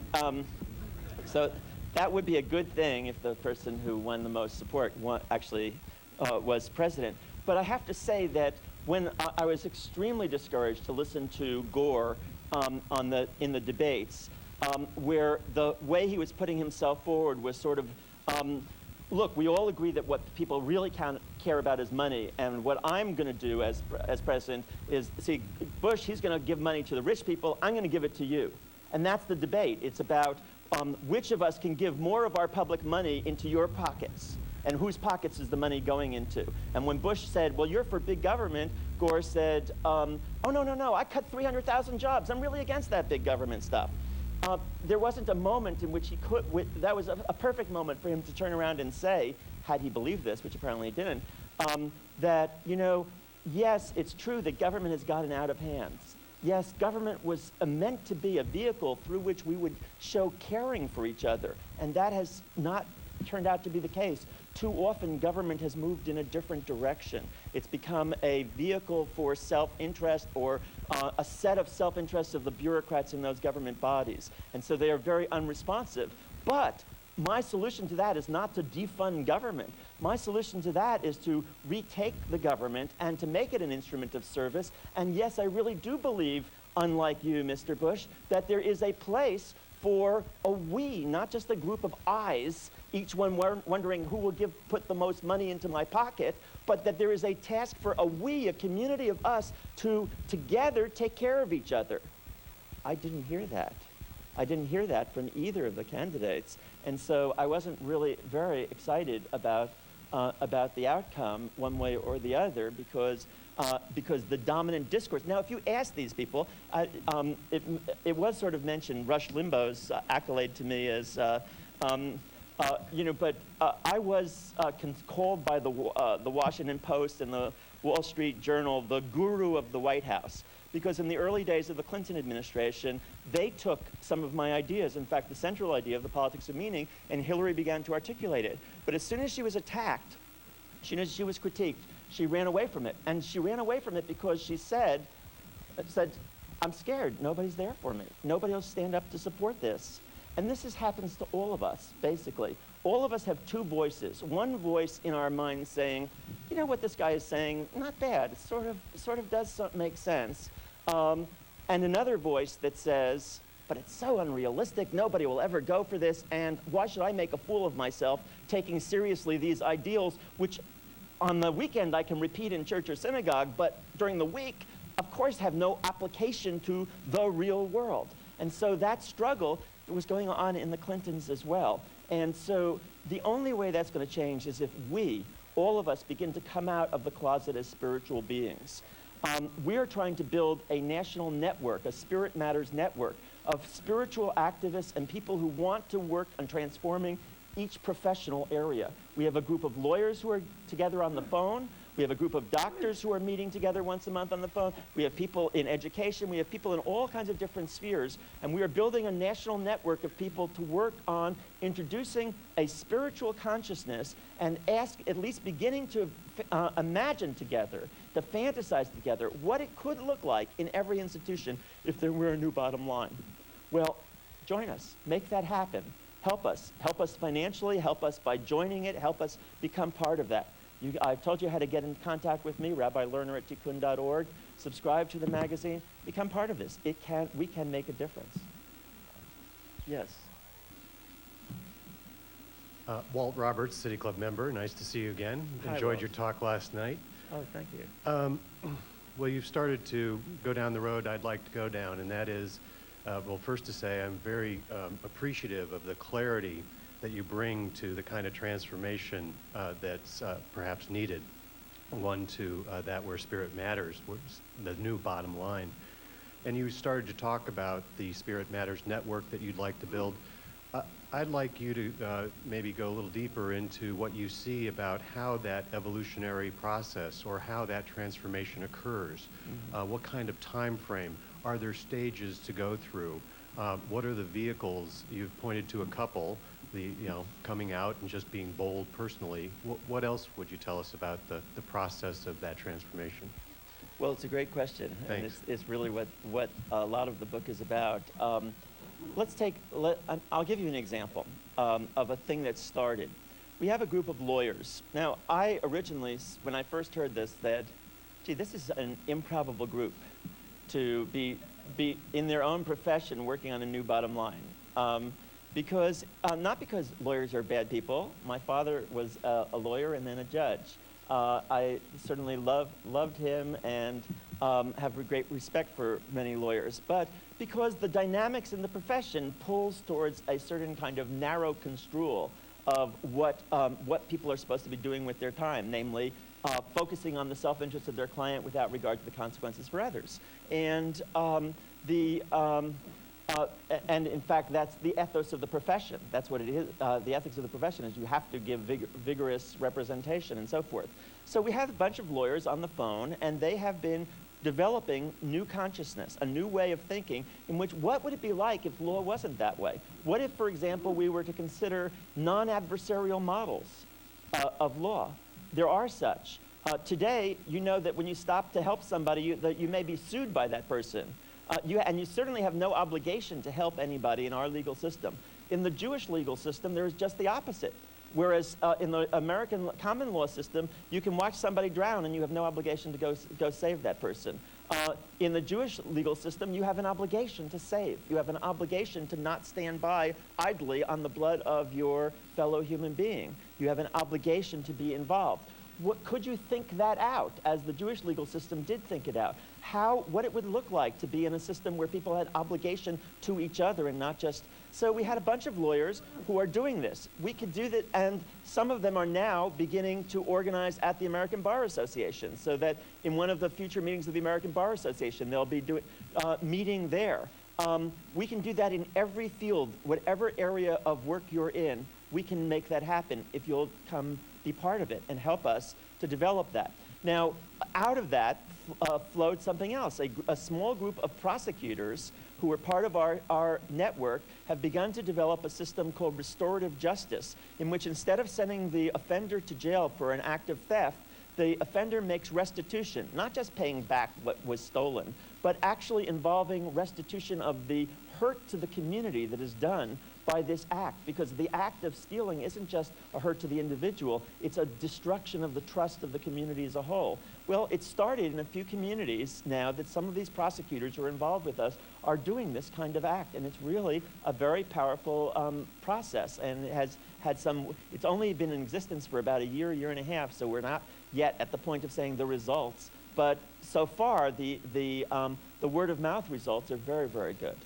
so that would be a good thing if the person who won the most support actually was president. But I have to say that when I was extremely discouraged to listen to Gore in the debates, where the way he was putting himself forward was sort of, look, we all agree that what people really care about is money, and what I'm going to do as president is, see, Bush, he's going to give money to the rich people, I'm going to give it to you. And that's the debate. It's about which of us can give more of our public money into your pockets, and whose pockets is the money going into. And when Bush said, well, you're for big government, Gore said, oh, no, I cut 300,000 jobs. I'm really against that big government stuff. There wasn't a moment in which he could, that was a perfect moment for him to turn around and say, had he believed this, which apparently he didn't, that, yes, it's true that government has gotten out of hands. Yes, government was meant to be a vehicle through which we would show caring for each other, and that has not turned out to be the case. Too often, government has moved in a different direction. It's become a vehicle for self-interest or a set of self-interests of the bureaucrats in those government bodies. And so they are very unresponsive. But my solution to that is not to defund government. My solution to that is to retake the government and to make it an instrument of service. And yes, I really do believe, unlike you, Mr. Bush, that there is a place for a we, not just a group of I's, each one wondering who will put the most money into my pocket, but that there is a task for a we, a community of us, to together take care of each other. I didn't hear that. I didn't hear that from either of the candidates. And so I wasn't really very excited about the outcome one way or the other because the dominant discourse. Now, if you ask these people, it was sort of mentioned, Rush Limbaugh's accolade to me as, but I was called by the Washington Post and the Wall Street Journal the guru of the White House. Because in the early days of the Clinton administration, they took some of my ideas, in fact, the central idea of the politics of meaning, and Hillary began to articulate it. But as soon as she was attacked, as soon as she was critiqued, she ran away from it. And she ran away from it because she said, I'm scared. Nobody's there for me. Nobody will stand up to support this. And this happens to all of us, basically. All of us have two voices. One voice in our mind saying, you know what this guy is saying? Not bad. It sort of does make sense. And another voice that says, but it's so unrealistic. Nobody will ever go for this. And why should I make a fool of myself taking seriously these ideals, which on the weekend I can repeat in church or synagogue, but during the week, of course, have no application to the real world. And so that struggle was going on in the Clintons as well. And so the only way that's going to change is if we, all of us, begin to come out of the closet as spiritual beings. We are trying to build a national network, a Spirit Matters network, of spiritual activists and people who want to work on transforming each professional area. We have a group of lawyers who are together on the phone. We have a group of doctors who are meeting together once a month on the phone. We have people in education. We have people in all kinds of different spheres. And we are building a national network of people to work on introducing a spiritual consciousness and at least beginning to imagine together, to fantasize together what it could look like in every institution if there were a new bottom line. Well, join us. Make that happen. Help us. Help us financially. Help us by joining it. Help us become part of that. I've told you how to get in contact with me, Rabbi Lerner at Tikkun.org. Subscribe to the magazine. Become part of this. We can make a difference. Yes. Walt Roberts, City Club member. Nice to see you again. Hi, Enjoyed Walt. your talk last night. Oh, thank you. Well, you've started to go down the road I'd like to go down, and that is, well, first to say I'm very appreciative of the clarity that you bring to the kind of transformation that's perhaps needed. One to that where Spirit Matters, the new bottom line. And you started to talk about the Spirit Matters network that you'd like to build. I'd like you to maybe go a little deeper into what you see about how that evolutionary process or how that transformation occurs. Mm-hmm. What kind of time frame? Are there stages to go through? What are the vehicles? You've pointed to a couple, coming out and just being bold personally. What else would you tell us about the process of that transformation? Well, it's a great question. Thanks. And it's really what a lot of the book is about. I'll give you an example of a thing that started. We have a group of lawyers. Now, I originally, when I first heard this, said, gee, this is an improbable group to be in their own profession working on a new bottom line. Not because lawyers are bad people. My father was a lawyer and then a judge. I certainly loved him and have great respect for many lawyers, but because the dynamics in the profession pulls towards a certain kind of narrow construal of what people are supposed to be doing with their time, namely focusing on the self-interest of their client without regard to the consequences for others. And and in fact, that's the ethos of the profession. That's what it is. The ethics of the profession is you have to give vigorous representation and so forth. So we have a bunch of lawyers on the phone, and they have been developing new consciousness, a new way of thinking in which what would it be like if law wasn't that way? What if, for example, we were to consider non-adversarial models of law? There are such. Today, you know that when you stop to help somebody, you may be sued by that person. And you certainly have no obligation to help anybody in our legal system. In the Jewish legal system, there is just the opposite. Whereas in the American common law system, you can watch somebody drown and you have no obligation to go save that person. In the Jewish legal system, you have an obligation to save. You have an obligation to not stand by idly on the blood of your fellow human being. You have an obligation to be involved. Could you think that out, as the Jewish legal system did think it out? What it would look like to be in a system where people had obligation to each other and not just... So we had a bunch of lawyers who are doing this. We could do that, and some of them are now beginning to organize at the American Bar Association, so that in one of the future meetings of the American Bar Association, they'll be meeting there. We can do that in every field, whatever area of work you're in, we can make that happen if you'll come be part of it and help us to develop that. Now, out of that flowed something else. A small group of prosecutors who were part of our network have begun to develop a system called restorative justice, in which instead of sending the offender to jail for an act of theft, the offender makes restitution, not just paying back what was stolen, but actually involving restitution of the hurt to the community that is done by this act, because the act of stealing isn't just a hurt to the individual, it's a destruction of the trust of the community as a whole. Well, it started in a few communities now that some of these prosecutors who are involved with us are doing this kind of act, and it's really a very powerful process, and it has had it's only been in existence for about a year and a half, so we're not yet at the point of saying the results, but so far the word of mouth results are very, very good.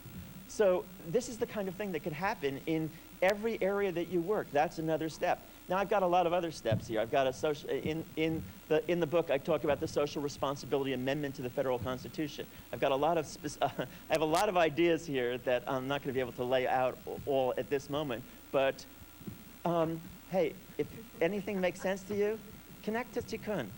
So this is the kind of thing that could happen in every area that you work. That's another step. Now I've got a lot of other steps here. I've got a social in the book I talk about the social responsibility amendment to the federal Constitution. I've got a lot of I have a lot of ideas here that I'm not going to be able to lay out all at this moment. But hey, if anything makes sense to you, connect to Tikkun.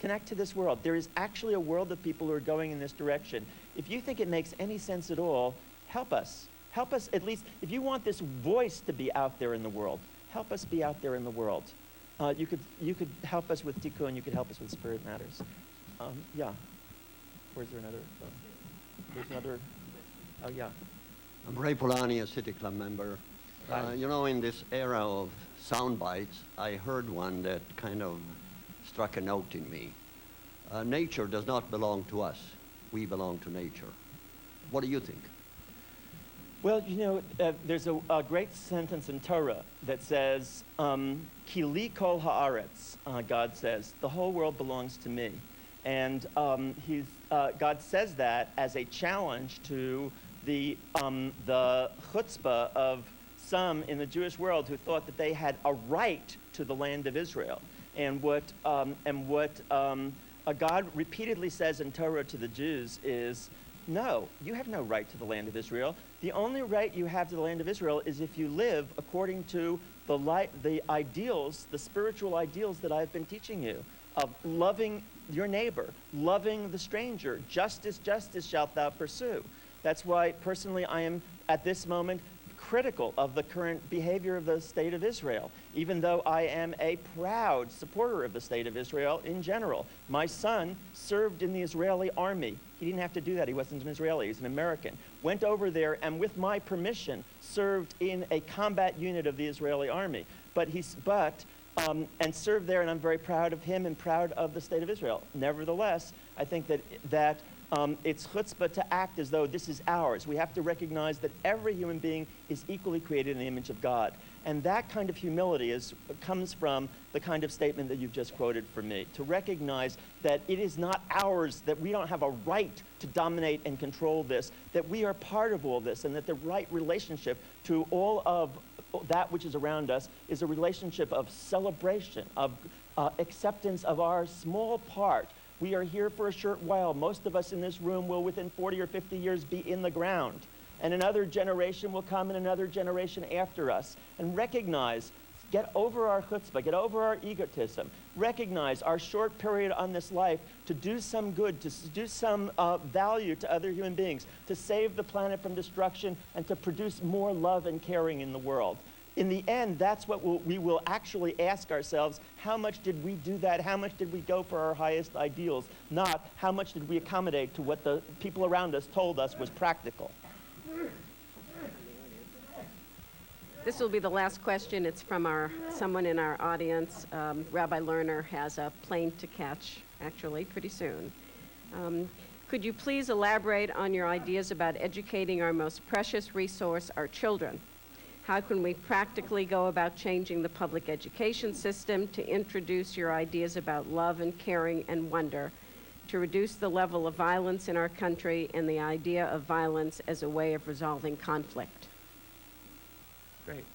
Connect to this world. There is actually a world of people who are going in this direction. If you think it makes any sense at all, help us. Help us at least, if you want this voice to be out there in the world, help us be out there in the world. You could help us with Tikkun, you could help us with Spirit Matters. Yeah. Where's there another? There's another, oh yeah. I'm Ray Polani, a City Club member. You know, in this era of sound bites, I heard one that kind of struck a note in me. Nature does not belong to us. We belong to nature. What do you think? Well, you know, there's a great sentence in Torah that says, Ki li kol haaretz, God says, the whole world belongs to me. And God says that as a challenge to the chutzpah of some in the Jewish world who thought that they had a right to the land of Israel. And what God repeatedly says in Torah to the Jews is, no, you have no right to the land of Israel. The only right you have to the land of Israel is if you live according to the ideals, the spiritual ideals that I've been teaching you, of loving your neighbor, loving the stranger, justice shalt thou pursue. That's why, personally, I am, at this moment, critical of the current behavior of the state of Israel, even though I am a proud supporter of the state of Israel in general. My son served in the Israeli army. He didn't have to do that. He wasn't an Israeli. He's an American. Went over there and, with my permission, served in a combat unit of the Israeli army. And served there, and I'm very proud of him and proud of the state of Israel. Nevertheless, I think that it's chutzpah to act as though this is ours. We have to recognize that every human being is equally created in the image of God. And that kind of humility comes from the kind of statement that you've just quoted from me, to recognize that it is not ours, that we don't have a right to dominate and control this, that we are part of all this, and that the right relationship to all of that which is around us is a relationship of celebration, of acceptance of our small part. We are here for a short while. Most of us in this room will, within 40 or 50 years, be in the ground. And another generation will come, and another generation after us. And recognize, get over our chutzpah, get over our egotism. recognize our short period on this life to do some good, to do some value to other human beings, to save the planet from destruction, and to produce more love and caring in the world. In the end, that's what we will actually ask ourselves: how much did we do that? How much did we go for our highest ideals? Not how much did we accommodate to what the people around us told us was practical. This will be the last question. It's from someone in our audience. Rabbi Lerner has a plane to catch, actually, pretty soon. Could you please elaborate on your ideas about educating our most precious resource, our children? How can we practically go about changing the public education system to introduce your ideas about love and caring and wonder, to reduce the level of violence in our country and the idea of violence as a way of resolving conflict? Great.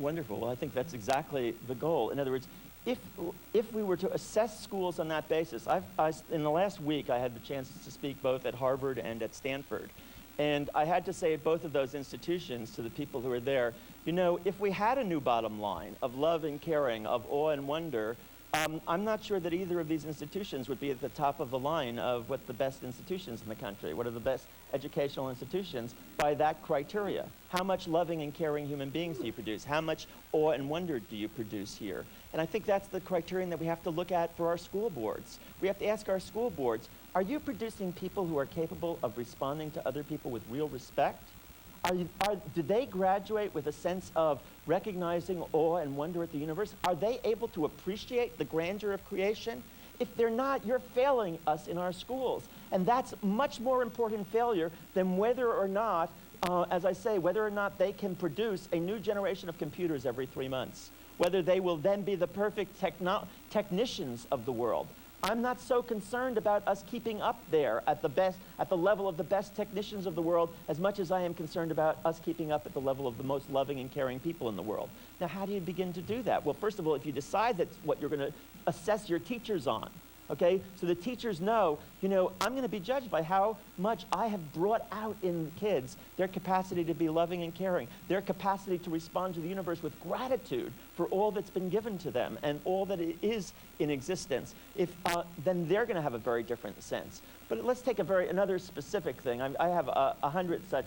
Wonderful. Well, I think that's exactly the goal. In other words, if we were to assess schools on that basis, in the last week I had the chance to speak both at Harvard and at Stanford. And I had to say at both of those institutions to the people who were there, you know, if we had a new bottom line of love and caring, of awe and wonder, I'm not sure that either of these institutions would be at the top of the line of what the best institutions in the country, what are the best educational institutions by that criteria. How much loving and caring human beings do you produce? How much awe and wonder do you produce here? And I think that's the criterion that we have to look at for our school boards. We have to ask our school boards, are you producing people who are capable of responding to other people with real respect? Do they graduate with a sense of recognizing awe and wonder at the universe? Are they able to appreciate the grandeur of creation? If they're not, you're failing us in our schools. And that's much more important failure than whether or not, as I say, whether or not they can produce a new generation of computers every 3 months, whether they will then be the perfect technicians of the world. I'm not so concerned about us keeping up there at the level of the best technicians of the world, as much as I am concerned about us keeping up at the level of the most loving and caring people in the world. Now, how do you begin to do that? Well, first of all, if you decide that's what you're going to assess your teachers on, okay? So the teachers know, you know, I'm going to be judged by how much I have brought out in the kids their capacity to be loving and caring, their capacity to respond to the universe with gratitude for all that's been given to them and all that is in existence. Then they're going to have a very different sense. But let's take another specific thing. I have 100 such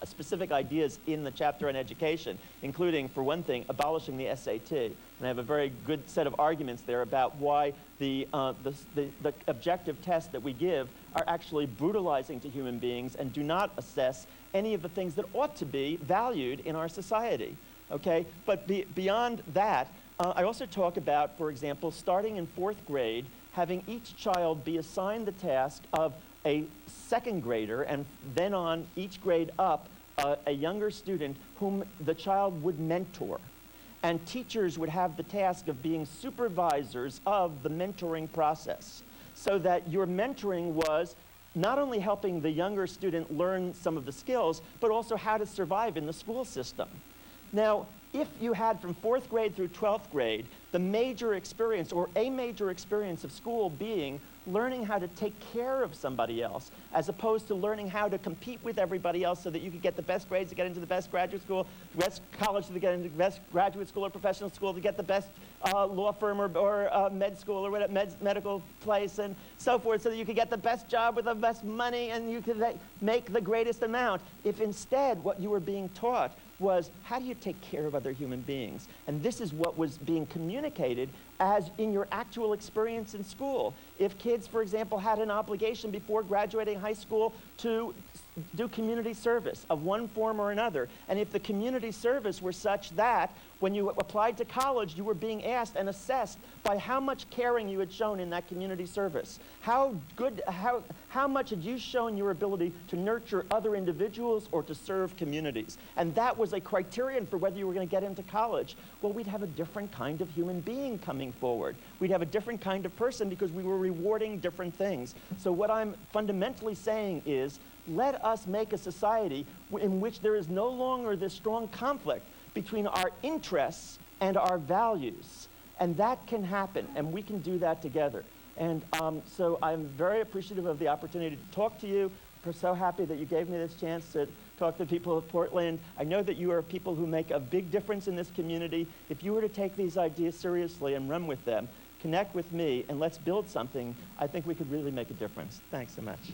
specific ideas in the chapter on education, including, for one thing, abolishing the SAT. And I have a very good set of arguments there about why the objective tests that we give are actually brutalizing to human beings and do not assess any of the things that ought to be valued in our society. Okay? But beyond that, I also talk about, for example, starting in 4th grade, having each child be assigned the task of a 2nd grader, and then on each grade up, a younger student whom the child would mentor. And teachers would have the task of being supervisors of the mentoring process, so that your mentoring was not only helping the younger student learn some of the skills, but also how to survive in the school system. Now, if you had from 4th grade through 12th grade, the major experience or a major experience of school being learning how to take care of somebody else, as opposed to learning how to compete with everybody else so that you could get the best grades to get into the best graduate school, best college to get into the best graduate school or professional school, to get the best law firm or med school or whatever, medical place and so forth, so that you could get the best job with the best money and you could make the greatest amount. If instead what you were being taught was, how do you take care of other human beings? And this is what was being communicated as in your actual experience in school. If kids, for example, had an obligation before graduating high school to do community service of one form or another, and if the community service were such that when you applied to college, you were being asked and assessed by how much caring you had shown in that community service. How much had you shown your ability to nurture other individuals or to serve communities? And that was a criterion for whether you were going to get into college. Well, we'd have a different kind of human being coming forward. We'd have a different kind of person because we were rewarding different things. So what I'm fundamentally saying is, let us make a society in which there is no longer this strong conflict between our interests and our values. And that can happen, and we can do that together. And so I'm very appreciative of the opportunity to talk to you. I'm so happy that you gave me this chance to talk to people of Portland. I know that you are people who make a big difference in this community. If you were to take these ideas seriously and run with them, connect with me, and let's build something, I think we could really make a difference. Thanks so much.